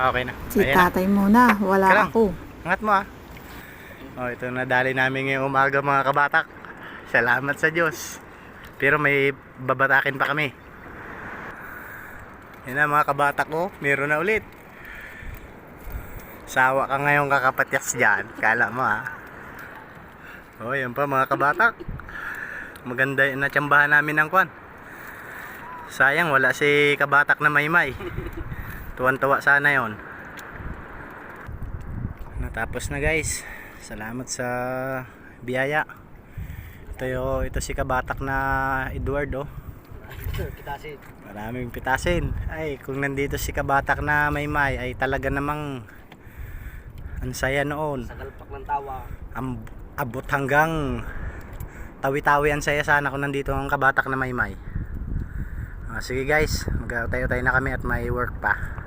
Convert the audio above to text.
Okay na. Si Ayan na. tatay muna, wala Teka lang. ako. Angat mo ah. Oh, ito nadali namin ngayong umaga mga kabatak. Salamat sa Diyos. Pero may babatakin pa kami. Yan na mga kabatak ko, meron na ulit. Sawa ka ngayong kakapatyas dyan. Kala mo ah. Oh, yan pa mga kabatak. Maganda yung natsambahan namin ng kwan. Sayang wala si kabatak na maymay. Tuwan-tuwa sana yon. Natapos na guys. Salamat sa biyaya. Ito si kabatak na Edward oh. Pitasin. Maraming pitasin. Ay kung nandito si kabatak na maymay ay talaga namang ang saya noon. Sa galpak ng tawa. Abot hanggang tawi-tawi ang saya sana kung nandito ang kabatak na maymay. Sige guys, mag-tayo-tayo na kami at may work pa.